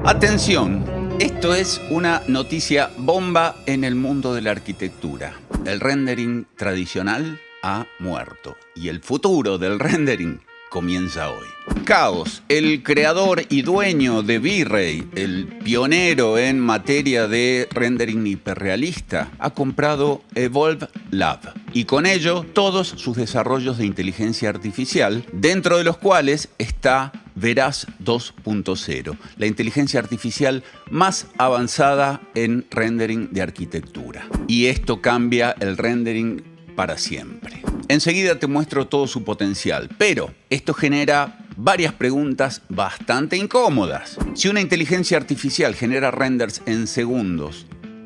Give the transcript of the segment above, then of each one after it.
Atención, esto es una noticia bomba en el mundo de la arquitectura. El rendering tradicional ha muerto y el futuro del rendering comienza hoy. Chaos, el creador y dueño de V-Ray, el pionero en materia de rendering hiperrealista, ha comprado Evolve Lab y con ello todos sus desarrollos de inteligencia artificial, dentro de los cuales está Veraz 2.0, la inteligencia artificial más avanzada en rendering de arquitectura. Y esto cambia el rendering para siempre. Enseguida te muestro todo su potencial, pero esto genera varias preguntas bastante incómodas. Si una inteligencia artificial genera renders en segundos,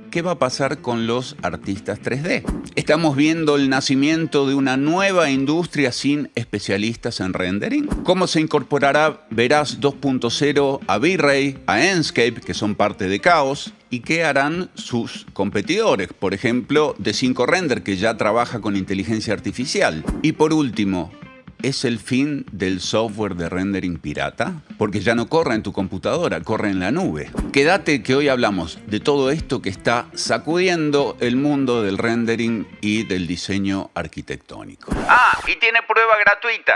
¿qué va a pasar con los artistas 3D? ¿Estamos viendo el nacimiento de una nueva industria sin especialistas en rendering? ¿Cómo se incorporará Veraz 2.0 a V-Ray, a Enscape, que son parte de Chaos? ¿Y qué harán sus competidores? Por ejemplo, D5 Render, que ya trabaja con inteligencia artificial. Y por último, ¿es el fin del software de rendering pirata? Porque ya no corre en tu computadora, corre en la nube. Quédate que hoy hablamos de todo esto que está sacudiendo el mundo del rendering y del diseño arquitectónico. Ah, y tiene prueba gratuita.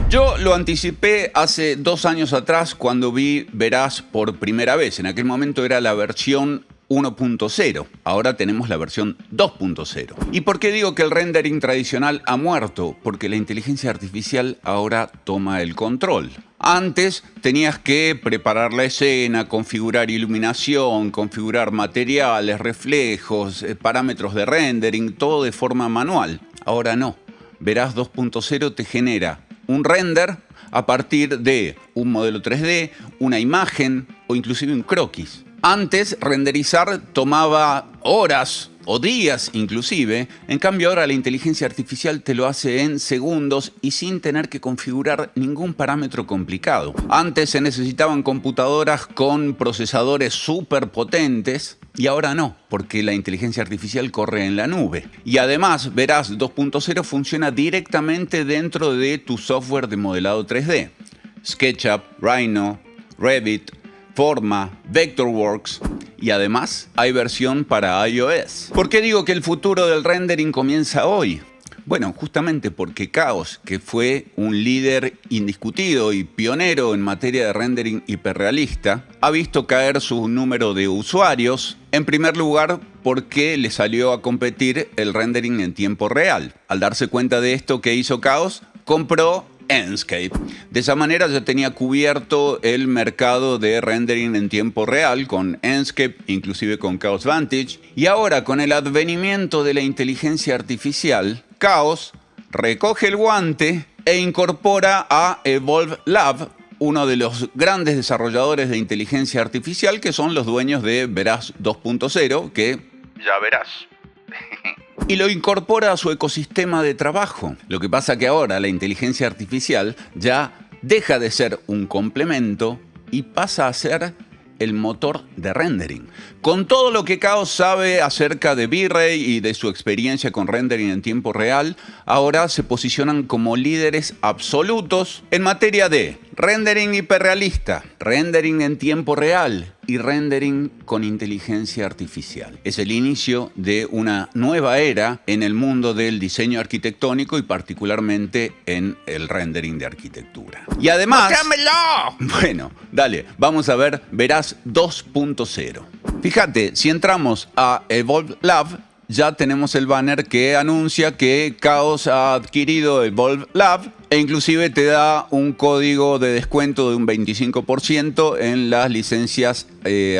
Yo lo anticipé hace 2 años atrás cuando vi Veraz por primera vez. En aquel momento era la versión 1.0. Ahora tenemos la versión 2.0. ¿Y por qué digo que el rendering tradicional ha muerto? Porque la inteligencia artificial ahora toma el control. Antes tenías que preparar la escena, configurar iluminación, configurar materiales, reflejos, parámetros de rendering, todo de forma manual. Ahora no. Veraz 2.0 te genera un render a partir de un modelo 3D, una imagen o inclusive un croquis. Antes, renderizar tomaba horas o días inclusive. En cambio, ahora la inteligencia artificial te lo hace en segundos y sin tener que configurar ningún parámetro complicado. Antes se necesitaban computadoras con procesadores súper potentes y ahora no, porque la inteligencia artificial corre en la nube. Y además, Veraz 2.0 funciona directamente dentro de tu software de modelado 3D. SketchUp, Rhino, Revit, Forma, Vectorworks y además hay versión para iOS. ¿Por qué digo que el futuro del rendering comienza hoy? Bueno, justamente porque Chaos, que fue un líder indiscutido y pionero en materia de rendering hiperrealista, ha visto caer su número de usuarios, en primer lugar porque le salió a competir el rendering en tiempo real. Al darse cuenta de esto, ¿qué hizo Chaos? Compró Enscape. De esa manera ya tenía cubierto el mercado de rendering en tiempo real con Enscape, inclusive con Chaos Vantage. Y ahora, con el advenimiento de la inteligencia artificial, Chaos recoge el guante e incorpora a Evolve Lab, uno de los grandes desarrolladores de inteligencia artificial, que son los dueños de Veraz 2.0, que ya verás. Y lo incorpora a su ecosistema de trabajo. Lo que pasa que ahora la inteligencia artificial ya deja de ser un complemento y pasa a ser el motor de rendering. Con todo lo que Chaos sabe acerca de V-Ray y de su experiencia con rendering en tiempo real, ahora se posicionan como líderes absolutos en materia de rendering hiperrealista, rendering en tiempo real y rendering con inteligencia artificial. Es el inicio de una nueva era en el mundo del diseño arquitectónico y particularmente en el rendering de arquitectura. Y además... ¡Mostrámelo! Bueno, dale, vamos a ver Veraz 2.0. Fíjate, si entramos a Evolve Lab, ya tenemos el banner que anuncia que Chaos ha adquirido Evolve Lab e inclusive te da un código de descuento de un 25% en las licencias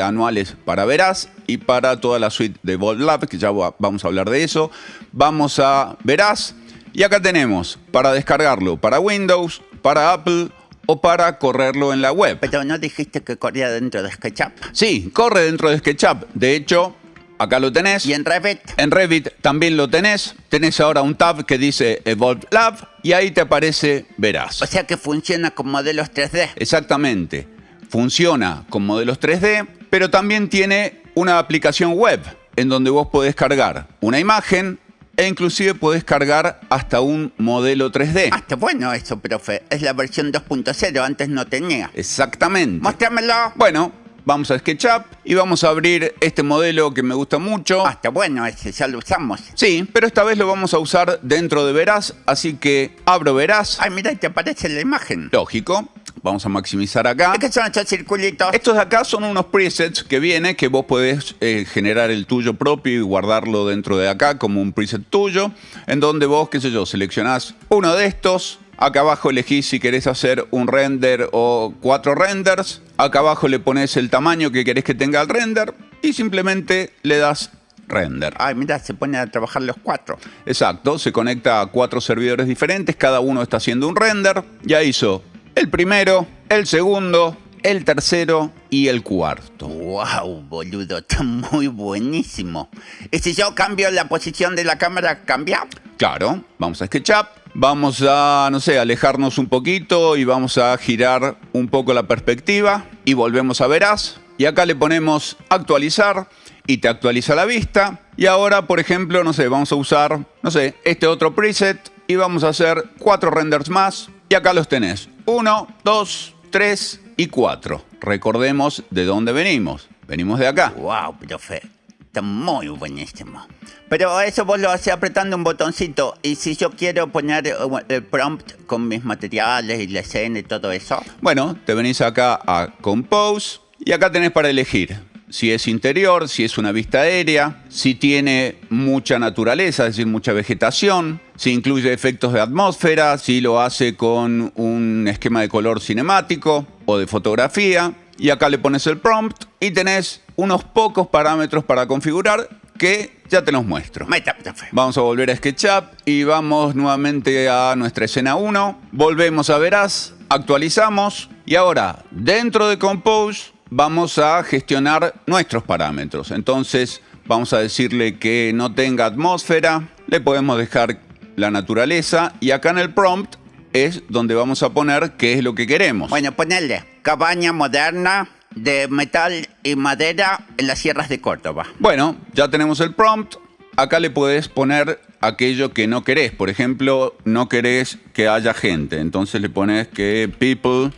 anuales para Veraz y para toda la suite de Evolve Lab, que ya vamos a hablar de eso. Vamos a Veraz y acá tenemos para descargarlo para Windows, para Apple o para correrlo en la web. Pero ¿no dijiste que corría dentro de SketchUp? Sí, corre dentro de SketchUp. De hecho, acá lo tenés. ¿Y en Revit? En Revit también lo tenés. Tenés ahora un tab que dice Evolve Lab y ahí te aparece Veraz. O sea que funciona con modelos 3D. Exactamente. Funciona con modelos 3D, pero también tiene una aplicación web en donde vos podés cargar una imagen, e inclusive podés cargar hasta un modelo 3D. Ah, está bueno eso, profe. Es la versión 2.0, antes no tenía. Exactamente. Mostrámelo. Bueno, vamos a SketchUp y vamos a abrir este modelo que me gusta mucho. Ah, está bueno ese, ya lo usamos. Sí, pero esta vez lo vamos a usar dentro de Veraz, así que abro Veraz. Ay, mira, te aparece la imagen. Lógico. Vamos a maximizar acá. ¿Qué son estos circulitos? Estos de acá son unos presets que viene, que vos podés generar el tuyo propio y guardarlo dentro de acá como un preset tuyo, en donde vos, qué sé yo, seleccionás uno de estos. Acá abajo elegís si querés hacer un render o 4 renders. Acá abajo le pones el tamaño que querés que tenga el render y simplemente le das render. Ay, mira, se ponen a trabajar los 4. Exacto, se conecta a 4 servidores diferentes, cada uno está haciendo un render. Ya hizo el primero, el segundo, el tercero y el cuarto. Wow, boludo, está muy buenísimo. ¿Y si yo cambio la posición de la cámara, cambia? Claro, vamos a SketchUp, vamos a, no sé, alejarnos un poquito y vamos a girar un poco la perspectiva y volvemos a Veraz. Y acá le ponemos actualizar y te actualiza la vista. Y ahora, por ejemplo, no sé, vamos a usar, no sé, este otro preset y vamos a hacer 4 renders más. Y acá los tenés. 1, 2, 3 y 4. Recordemos de dónde venimos. Venimos de acá. Wow, profe, está muy buenísimo. Pero eso vos lo haces apretando un botoncito. Y si yo quiero poner el prompt con mis materiales y la escena y todo eso. Bueno, te venís acá a Compose y acá tenés para elegir si es interior, si es una vista aérea, si tiene mucha naturaleza, es decir, mucha vegetación, si incluye efectos de atmósfera, si lo hace con un esquema de color cinemático o de fotografía. Y acá le pones el prompt y tenés unos pocos parámetros para configurar que ya te los muestro. Meta, profe. Vamos a volver a SketchUp y vamos nuevamente a nuestra escena 1. Volvemos a Veraz, actualizamos y ahora dentro de Compose vamos a gestionar nuestros parámetros. Entonces vamos a decirle que no tenga atmósfera, le podemos dejar la naturaleza y acá en el prompt es donde vamos a poner qué es lo que queremos. Bueno, ponerle cabaña moderna de metal y madera en las sierras de Córdoba. Bueno, ya tenemos el prompt. Acá le podés poner aquello que no querés. Por ejemplo, no querés que haya gente. Entonces le pones que people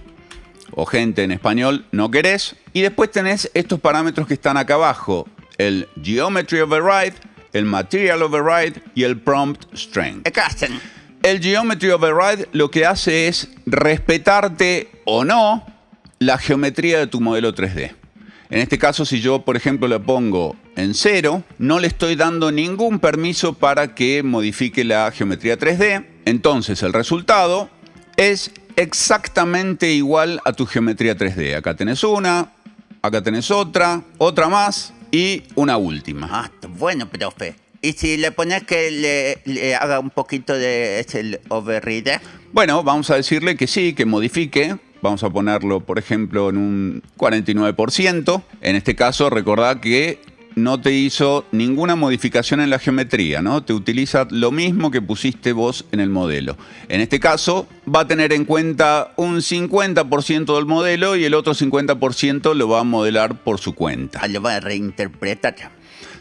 o gente en español no querés. Y después tenés estos parámetros que están acá abajo. El Geometry Override, el Material Override y el Prompt Strength. ¿Qué hacen? El Geometry Override lo que hace es respetarte o no la geometría de tu modelo 3D. En este caso, si yo, por ejemplo, le pongo en 0, no le estoy dando ningún permiso para que modifique la geometría 3D. Entonces, el resultado es exactamente igual a tu geometría 3D. Acá tenés una, acá tenés otra, otra más y una última. Ah, está bueno, profe. ¿Y si le pones que le haga un poquito de ese override? Bueno, vamos a decirle que sí, que modifique. Vamos a ponerlo, por ejemplo, en un 49%. En este caso, recordá que no te hizo ninguna modificación en la geometría, ¿no? Te utiliza lo mismo que pusiste vos en el modelo. En este caso, va a tener en cuenta un 50% del modelo y el otro 50% lo va a modelar por su cuenta. Ah, lo va a reinterpretar.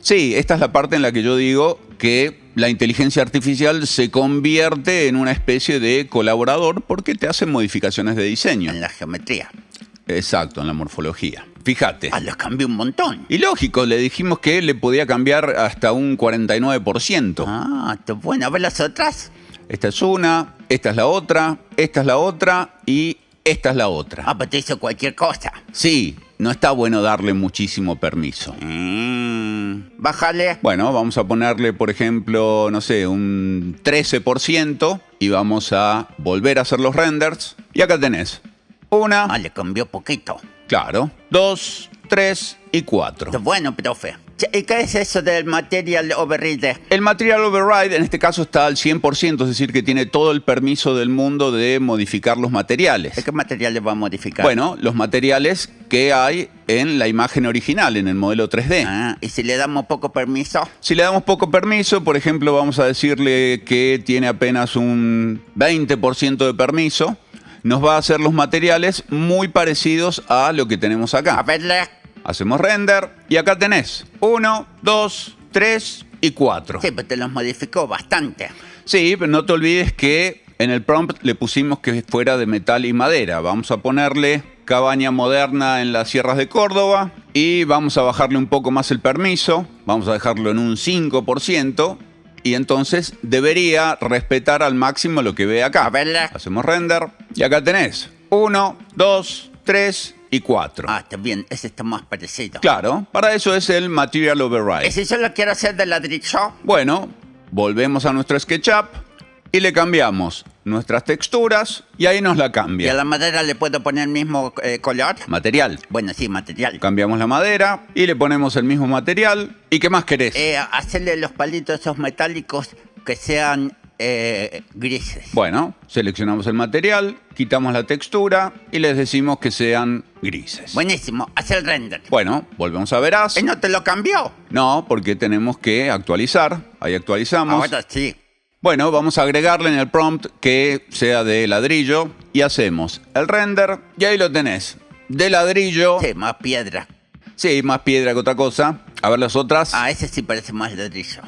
Sí, esta es la parte en la que yo digo que la inteligencia artificial se convierte en una especie de colaborador porque te hace modificaciones de diseño. En la geometría. Exacto, en la morfología. Fíjate. Ah, los cambió un montón. Y lógico, le dijimos que le podía cambiar hasta un 49%. Ah, está bueno. A ver las otras. Esta es una, esta es la otra, esta es la otra y esta es la otra. Ah, pues te hizo cualquier cosa. Sí, no está bueno darle muchísimo permiso. Bájale. Bueno, vamos a ponerle, por ejemplo, no sé, un 13% y vamos a volver a hacer los renders. Y acá tenés una, Ah, le cambió poquito. claro, 2, 3 y 4. Está bueno, profe. Che, ¿y qué es eso del material override? El Material Override en este caso está al 100%, es decir, que tiene todo el permiso del mundo de modificar los materiales. ¿De qué material le va a modificar? Bueno, los materiales que hay en la imagen original, en el modelo 3D. Ah, ¿y si le damos poco permiso? Si le damos poco permiso, por ejemplo, vamos a decirle que tiene apenas un 20% de permiso, nos va a hacer los materiales muy parecidos a lo que tenemos acá. A verle. Hacemos render y acá tenés 1, 2, 3 y 4. Sí, pero te los modificó bastante. Sí, pero no te olvides que en el prompt le pusimos que fuera de metal y madera. Vamos a ponerle cabaña moderna en las sierras de Córdoba y vamos a bajarle un poco más el permiso. Vamos a dejarlo en un 5%. Y entonces debería respetar al máximo lo que ve acá. A verle. Hacemos render. Y acá tenés 1, 2, 3 y 4. Ah, está bien, ese está más parecido. Claro, para eso es el Material Override. ¿Y si yo lo quiero hacer de ladrillo? Bueno, volvemos a nuestro SketchUp y le cambiamos nuestras texturas y ahí nos la ¿Y a cambia. la madera le puedo poner el mismo color? Material. Bueno, sí, material. Cambiamos la madera y le ponemos el mismo material. ¿Y qué más querés? Hacerle los palitos esos metálicos que sean grises. Bueno, seleccionamos el material, quitamos la textura y les decimos que sean grises. Buenísimo, hacer el render. Bueno, volvemos a Veraz. ¿No te lo cambió? No, porque tenemos que actualizar. Ahí actualizamos. Ahora sí. Bueno, vamos a agregarle en el prompt que sea de ladrillo y hacemos el render y ahí lo tenés. De ladrillo. Sí, más piedra. Sí, más piedra que otra cosa. A ver las otras. Ah, ese sí parece más ladrillo.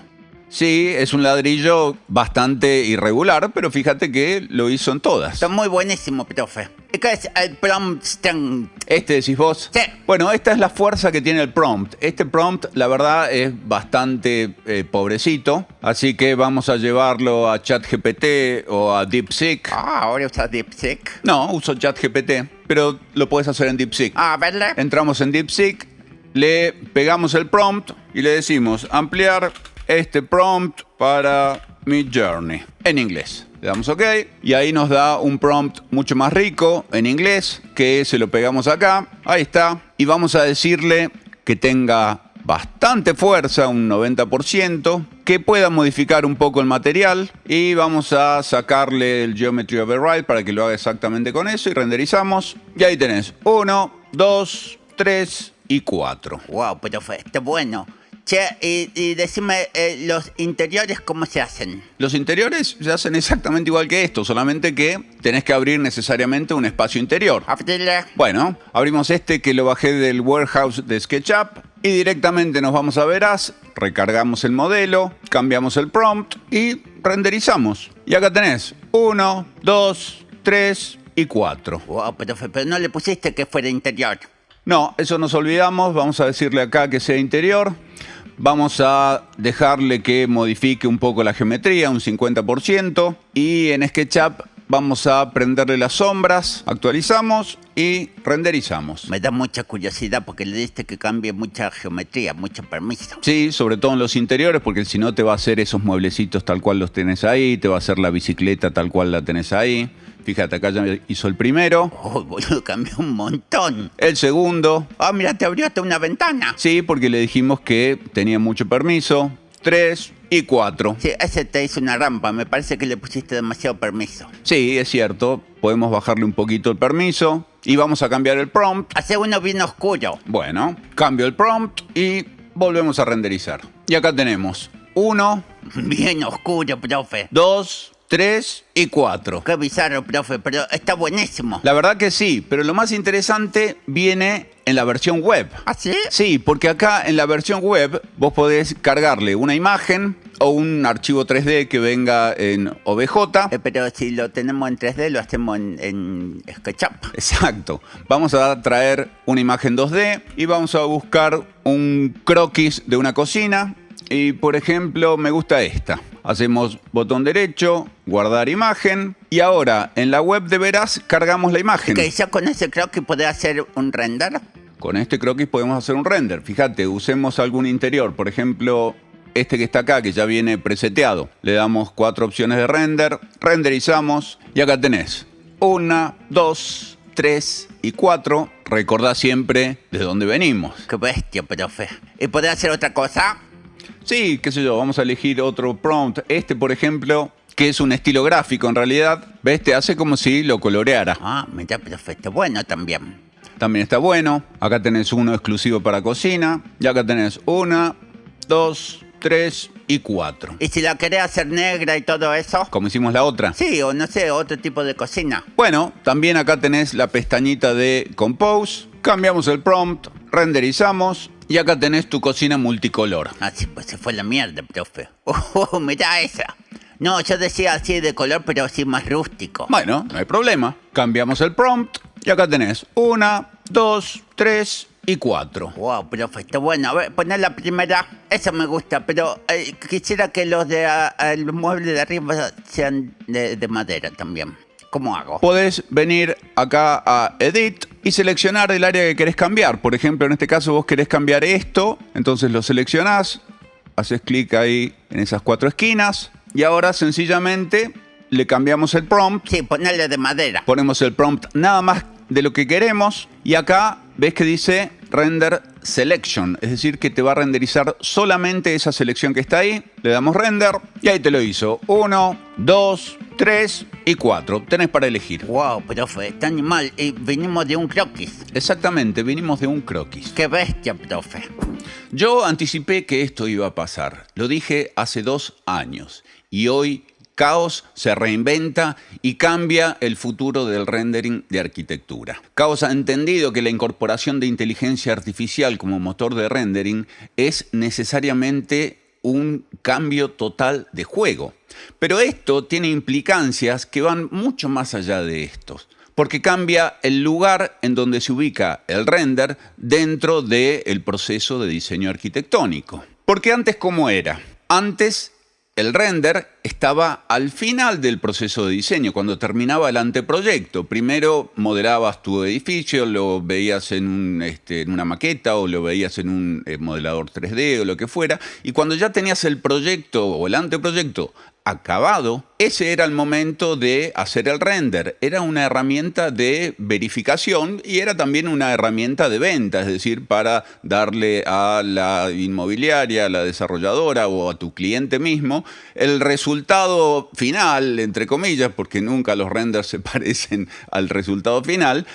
Sí, es un ladrillo bastante irregular, pero fíjate que lo hizo en todas. Está muy buenísimo, profe. ¿Qué es el prompt? ¿Este decís vos? Sí. Bueno, esta es la fuerza que tiene el prompt. Este prompt, la verdad, es bastante pobrecito. Así que vamos a llevarlo a ChatGPT o a DeepSeek. Ah, ahora usa DeepSeek. No, uso ChatGPT, pero lo puedes hacer en DeepSeek. Ah, a verle. Entramos en DeepSeek, le pegamos el prompt y le decimos ampliar este prompt para Midjourney en inglés. Le damos OK y ahí nos da un prompt mucho más rico en inglés que se lo pegamos acá. Ahí está. Y vamos a decirle que tenga bastante fuerza, un 90%, que pueda modificar un poco el material y vamos a sacarle el Geometry Override para que lo haga exactamente con eso y renderizamos. Y ahí tenés 1, 2, 3 y 4. Wow, profe, está bueno. Che, y decime, ¿los interiores cómo se hacen? Los interiores se hacen exactamente igual que esto, solamente que tenés que abrir necesariamente un espacio interior. Abrirle. Bueno, abrimos este que lo bajé del warehouse de SketchUp y directamente nos vamos a Veraz, recargamos el modelo, cambiamos el prompt y renderizamos. Y acá tenés 1, 2, 3 y 4. Wow, profe, pero no le pusiste que fuera interior. No, eso nos olvidamos, vamos a decirle acá que sea interior. Vamos a dejarle que modifique un poco la geometría, un 50%. Y en SketchUp vamos a prenderle las sombras, actualizamos y renderizamos. Me da mucha curiosidad porque le diste que cambie mucha geometría, mucho permiso. Sí, sobre todo en los interiores, porque si no te va a hacer esos mueblecitos tal cual los tenés ahí, te va a hacer la bicicleta tal cual la tenés ahí. Fíjate, acá ya hizo el primero. Oh, boludo, cambió un montón. El segundo. Ah, mira, te abrió hasta una ventana. Sí, porque le dijimos que tenía mucho permiso. 3 y 4. Sí, ese te hizo una rampa. Me parece que le pusiste demasiado permiso. Sí, es cierto. Podemos bajarle un poquito el permiso. Y vamos a cambiar el prompt. Hace uno bien oscuro. Bueno, cambio el prompt y volvemos a renderizar. Y acá tenemos 1, Bien oscuro, profe. 2, 3 y 4. Qué bizarro, profe, pero está buenísimo. La verdad que sí, pero lo más interesante viene en la versión web. ¿Ah, sí? Sí, porque acá en la versión web vos podés cargarle una imagen o un archivo 3D que venga en OBJ. Pero si lo tenemos en 3D, lo hacemos en SketchUp. Exacto. Vamos a traer una imagen 2D y vamos a buscar un croquis de una cocina. Y por ejemplo, me gusta esta. Hacemos botón derecho, guardar imagen. Y ahora en la web de Veraz cargamos la imagen. Que ya con ese croquis podés hacer un render. Con este croquis podemos hacer un render. Fíjate, usemos algún interior. Por ejemplo, este que está acá, que ya viene preseteado. Le damos 4 opciones de render. Renderizamos. Y acá tenés 1, 2, 3 y 4. Recordá siempre de dónde venimos. Qué bestia, profe. ¿Y podés hacer otra cosa? Sí, qué sé yo, vamos a elegir otro prompt. Este, por ejemplo, que es un estilo gráfico en realidad. ¿Ves? Te hace como si lo coloreara. Ah, mira, profe, está bueno también. También está bueno. Acá tenés uno exclusivo para cocina. Y acá tenés 1, 2, 3 y 4. ¿Y si la querés hacer negra y todo eso? Como hicimos la otra. Sí, o no sé, otro tipo de cocina. Bueno, también acá tenés la pestañita de Compose. Cambiamos el prompt, renderizamos Y acá tenés tu cocina multicolor. Ah, sí, pues se fue la mierda, profe. Mirá esa. No, yo decía así de color, pero así más rústico. Bueno, no hay problema. Cambiamos el prompt y acá tenés 1, 2, 3 y 4. Wow, profe, está bueno. A ver, poner la primera. Esa me gusta, pero quisiera que los de el mueble de arriba sean de madera también. ¿Cómo hago? Podés venir acá a Edit y seleccionar el área que querés cambiar. Por ejemplo, en este caso vos querés cambiar esto, entonces lo seleccionás, haces clic ahí en esas 4 esquinas y ahora sencillamente le cambiamos el prompt. Sí, ponerle de madera. Ponemos el prompt nada más de lo que queremos y acá ves que dice Render Selection, es decir, que te va a renderizar solamente esa selección que está ahí. Le damos Render y ahí te lo hizo. 1, 2, 3 y 4. Tenés para elegir. Wow, profe, está animal. Y vinimos de un croquis. Exactamente, vinimos de un croquis. Qué bestia, profe. Yo anticipé que esto iba a pasar. Lo dije hace 2 años y hoy Caos se reinventa y cambia el futuro del rendering de arquitectura. Caos ha entendido que la incorporación de inteligencia artificial como motor de rendering es necesariamente un cambio total de juego. Pero esto tiene implicancias que van mucho más allá de estos, porque cambia el lugar en donde se ubica el render dentro del proceso de diseño arquitectónico. Porque antes, ¿cómo era? Antes el render estaba al final del proceso de diseño, cuando terminaba el anteproyecto. Primero modelabas tu edificio, lo veías en una maqueta o lo veías en un modelador 3D o lo que fuera, y cuando ya tenías el proyecto o el anteproyecto acabado, ese era el momento de hacer el render. Era una herramienta de verificación y era también una herramienta de venta, es decir, para darle a la inmobiliaria, a la desarrolladora o a tu cliente mismo el resultado final, entre comillas, porque nunca los renders se parecen al resultado final,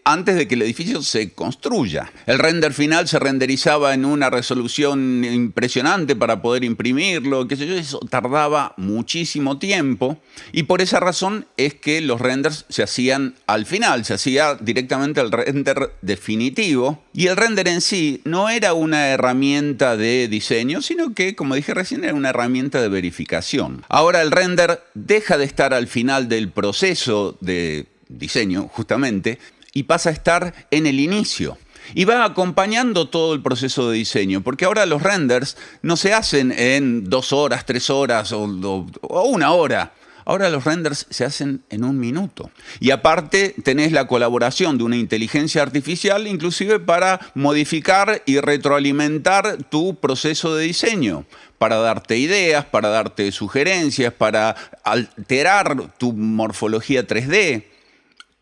antes de que el edificio se construya. El render final se renderizaba en una resolución impresionante para poder imprimirlo, qué sé yo, eso tardaba muchísimo tiempo y por esa razón es que los renders se hacían al final, se hacía directamente el render definitivo y el render en sí no era una herramienta de diseño, sino que, como dije recién, era una herramienta de verificación. Ahora el render deja de estar al final del proceso de diseño, justamente, y pasa a estar en el inicio. Y va acompañando todo el proceso de diseño, porque ahora los renders no se hacen en 2 horas, 3 horas o 1 hora. Ahora los renders se hacen en 1 minuto. Y aparte tenés la colaboración de una inteligencia artificial, inclusive para modificar y retroalimentar tu proceso de diseño, para darte ideas, para darte sugerencias, para alterar tu morfología 3D.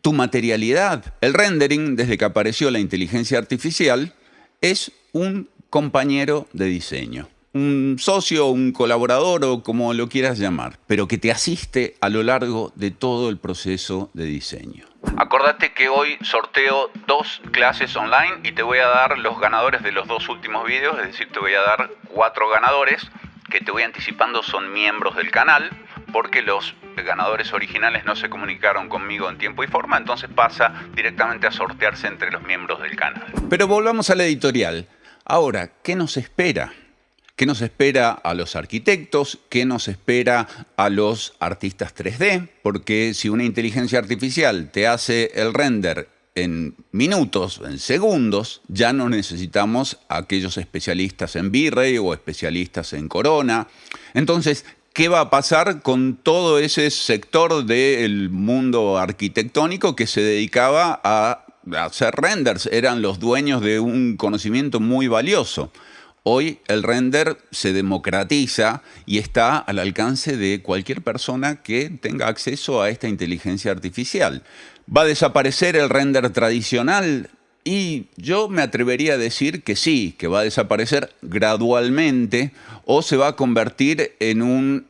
Tu materialidad. El rendering, desde que apareció la inteligencia artificial, es un compañero de diseño. Un socio, un colaborador o como lo quieras llamar, pero que te asiste a lo largo de todo el proceso de diseño. Acordate que hoy sorteo 2 clases online y te voy a dar los ganadores de los 2 últimos videos, es decir, te voy a dar 4 ganadores que te voy anticipando son miembros del canal, porque los ganadores originales no se comunicaron conmigo en tiempo y forma, entonces pasa directamente a sortearse entre los miembros del canal. Pero volvamos a la editorial. Ahora, ¿qué nos espera? ¿Qué nos espera a los arquitectos? ¿Qué nos espera a los artistas 3D? Porque si una inteligencia artificial te hace el render en minutos, en segundos, ya no necesitamos a aquellos especialistas en V-Ray o especialistas en Corona. Entonces, ¿qué va a pasar con todo ese sector del mundo arquitectónico que se dedicaba a hacer renders? Eran los dueños de un conocimiento muy valioso. Hoy el render se democratiza y está al alcance de cualquier persona que tenga acceso a esta inteligencia artificial. ¿Va a desaparecer el render tradicional? Y yo me atrevería a decir que sí, que va a desaparecer gradualmente o se va a convertir en un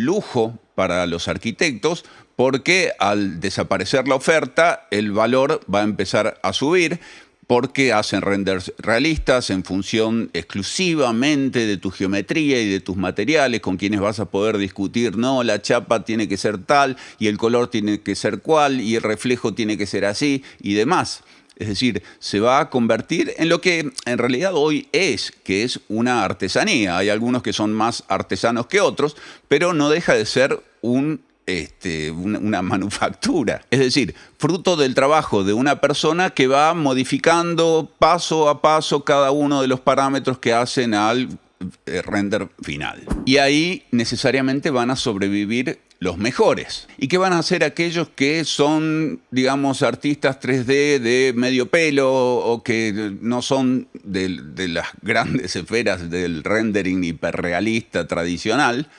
lujo para los arquitectos, porque al desaparecer la oferta, el valor va a empezar a subir, porque hacen renders realistas en función exclusivamente de tu geometría y de tus materiales, con quienes vas a poder discutir, no, la chapa tiene que ser tal, y el color tiene que ser cual, y el reflejo tiene que ser así, y demás. Es decir, se va a convertir en lo que en realidad hoy es, que es una artesanía. Hay algunos que son más artesanos que otros, pero no deja de ser una manufactura. Es decir, fruto del trabajo de una persona que va modificando paso a paso cada uno de los parámetros que hacen al render final. Y ahí necesariamente van a sobrevivir los mejores. ¿Y qué van a hacer aquellos que son, digamos, artistas 3D de medio pelo o que no son de las grandes esferas del rendering hiperrealista tradicional?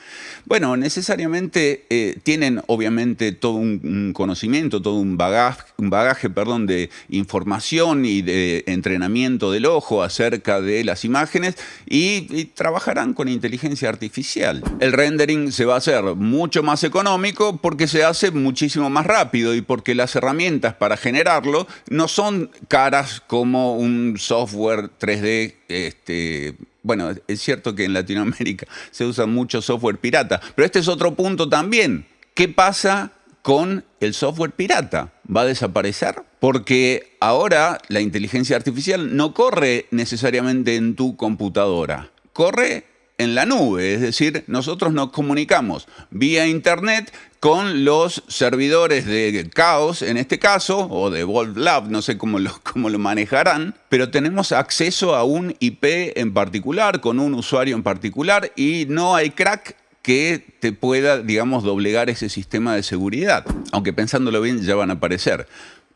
Bueno, necesariamente tienen obviamente todo un conocimiento, todo un bagaje de información y de entrenamiento del ojo acerca de las imágenes y trabajarán con inteligencia artificial. El rendering se va a hacer mucho más económico porque se hace muchísimo más rápido y porque las herramientas para generarlo no son caras como un software 3D. Bueno, es cierto que en Latinoamérica se usa mucho software pirata, pero este es otro punto también. ¿Qué pasa con el software pirata? ¿Va a desaparecer? Porque ahora la inteligencia artificial no corre necesariamente en tu computadora, corre en la nube, es decir, nosotros nos comunicamos vía internet con los servidores de Chaos, en este caso, o de Evolve Lab, no sé cómo lo manejarán, pero tenemos acceso a un IP en particular, con un usuario en particular, y no hay crack que te pueda, digamos, doblegar ese sistema de seguridad. Aunque pensándolo bien ya van a aparecer.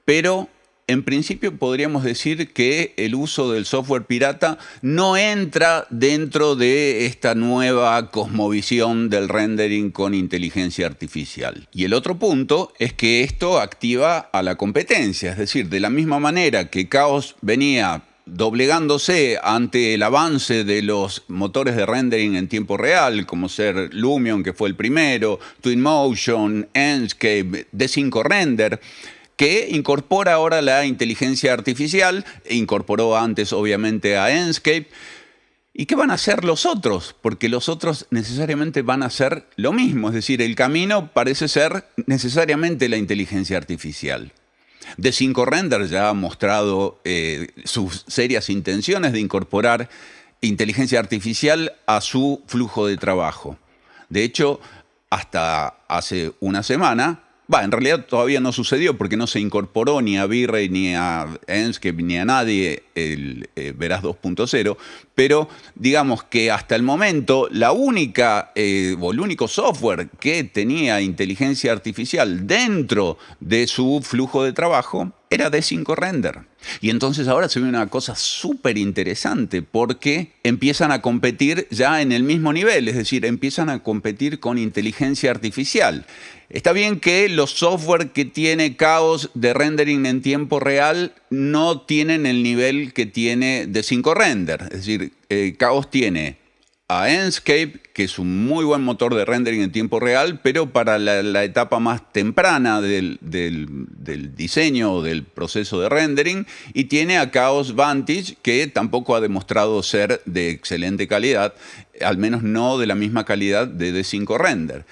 Pero en principio podríamos decir que el uso del software pirata no entra dentro de esta nueva cosmovisión del rendering con inteligencia artificial. Y el otro punto es que esto activa a la competencia, es decir, de la misma manera que Chaos venía doblegándose ante el avance de los motores de rendering en tiempo real, como ser Lumion, que fue el primero, Twinmotion, Enscape, D5 Render, que incorpora ahora la inteligencia artificial, incorporó antes obviamente a Enscape. ¿Y qué van a hacer los otros? Porque los otros necesariamente van a hacer lo mismo, es decir, el camino parece ser necesariamente la inteligencia artificial. D5 Render ya ha mostrado sus serias intenciones de incorporar inteligencia artificial a su flujo de trabajo. De hecho, hasta hace una semana, en realidad todavía no sucedió porque no se incorporó ni a V-Ray, ni a Enscape, ni a nadie el Veraz 2.0, pero digamos que hasta el momento el único software que tenía inteligencia artificial dentro de su flujo de trabajo era D5 Render. Y entonces ahora se ve una cosa súper interesante porque empiezan a competir ya en el mismo nivel, es decir, empiezan a competir con inteligencia artificial. Está bien que los software que tiene Chaos de rendering en tiempo real no tienen el nivel que tiene D5 Render. Es decir, Chaos tiene a Enscape, que es un muy buen motor de rendering en tiempo real, pero para la etapa más temprana del diseño o del proceso de rendering, y tiene a Chaos Vantage, que tampoco ha demostrado ser de excelente calidad, al menos no de la misma calidad de D5 Render.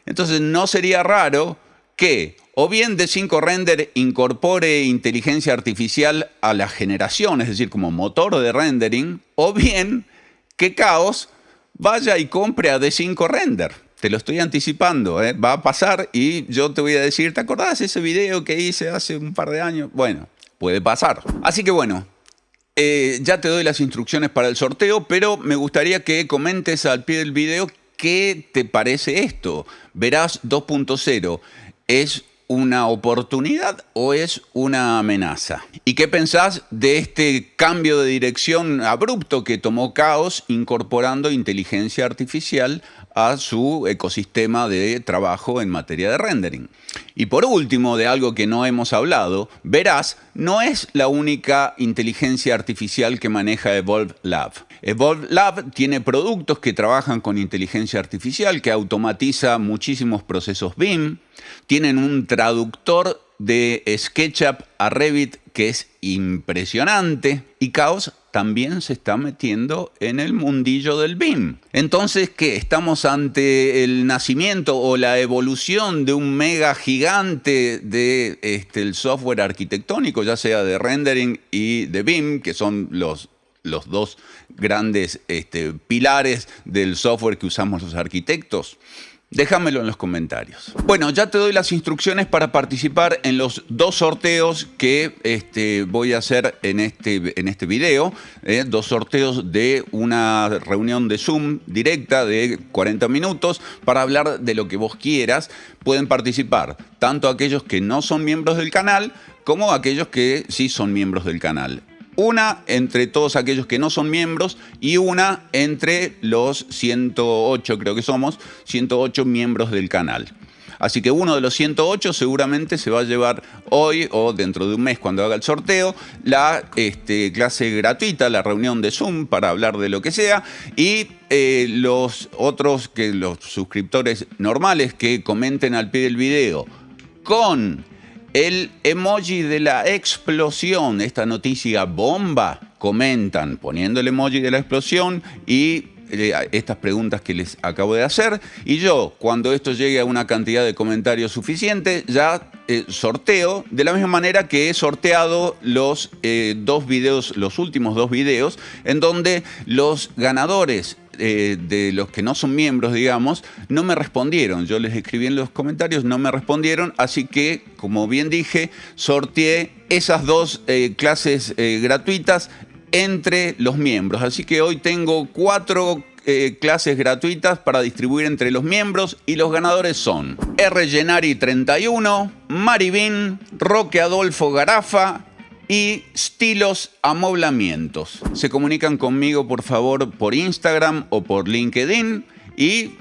Entonces no sería raro que o bien D5 Render incorpore inteligencia artificial a la generación, es decir, como motor de rendering, o bien que Chaos vaya y compre a D5 Render. Te lo estoy anticipando, va a pasar y yo te voy a decir, ¿te acordás ese video que hice hace un par de años? Bueno, puede pasar. Así que bueno, ya te doy las instrucciones para el sorteo, pero me gustaría que comentes al pie del video qué te parece esto. Veraz 2.0, ¿es una oportunidad o es una amenaza? ¿Y qué pensás de este cambio de dirección abrupto que tomó Chaos incorporando inteligencia artificial a su ecosistema de trabajo en materia de rendering? Y por último, de algo que no hemos hablado, Veraz no es la única inteligencia artificial que maneja Evolve Lab. Evolve Lab tiene productos que trabajan con inteligencia artificial, que automatiza muchísimos procesos BIM, tienen un traductor de SketchUp a Revit que es impresionante. Y Caos también se está metiendo en el mundillo del BIM. Entonces, ¿qué? ¿Estamos ante el nacimiento o la evolución de un mega gigante de el software arquitectónico, ya sea de rendering y de BIM, que son los dos grandes pilares del software que usamos los arquitectos? Déjamelo en los comentarios. Bueno, ya te doy las instrucciones para participar en los 2 sorteos que voy a hacer en este video. 2 sorteos de una reunión de Zoom directa de 40 minutos para hablar de lo que vos quieras. Pueden participar tanto aquellos que no son miembros del canal como aquellos que sí son miembros del canal. Una entre todos aquellos que no son miembros y una entre los 108, creo que somos, 108 miembros del canal. Así que uno de los 108 seguramente se va a llevar hoy o dentro de un mes cuando haga el sorteo la clase gratuita, la reunión de Zoom para hablar de lo que sea. Y los otros, los suscriptores normales que comenten al pie del video con el emoji de la explosión, esta noticia bomba, comentan poniendo el emoji de la explosión y estas preguntas que les acabo de hacer. Y yo, cuando esto llegue a una cantidad de comentarios suficiente, ya sorteo de la misma manera que he sorteado los últimos 2 videos, en donde los ganadores de los que no son miembros, digamos, no me respondieron. Yo les escribí en los comentarios, no me respondieron, así que, como bien dije, sorteé esas 2 clases gratuitas entre los miembros. Así que hoy tengo 4 clases gratuitas para distribuir entre los miembros y los ganadores son R. Gennari 31, Maribín, Roque Adolfo Garafa y Stilos Amoblamientos. Se comunican conmigo, por favor, por Instagram o por LinkedIn y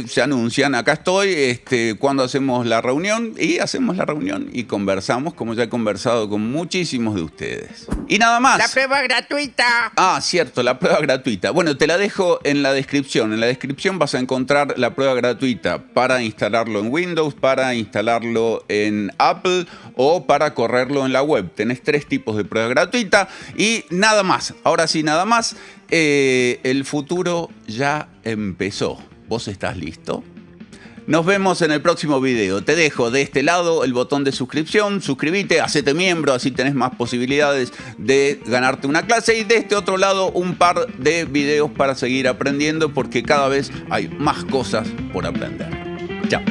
se anuncian. Acá estoy cuando hacemos la reunión, y hacemos la reunión y conversamos, como ya he conversado con muchísimos de ustedes. Y nada más. ¡La prueba gratuita! Ah, cierto, la prueba gratuita. Bueno, te la dejo en la descripción. En la descripción vas a encontrar la prueba gratuita para instalarlo en Windows, para instalarlo en Apple o para correrlo en la web. Tenés 3 tipos de prueba gratuita y nada más. Ahora sí, nada más. El futuro ya empezó. ¿Vos estás listo? Nos vemos en el próximo video. Te dejo de este lado el botón de suscripción. Suscríbete, hacete miembro, así tenés más posibilidades de ganarte una clase. Y de este otro lado un par de videos para seguir aprendiendo, porque cada vez hay más cosas por aprender. Chao.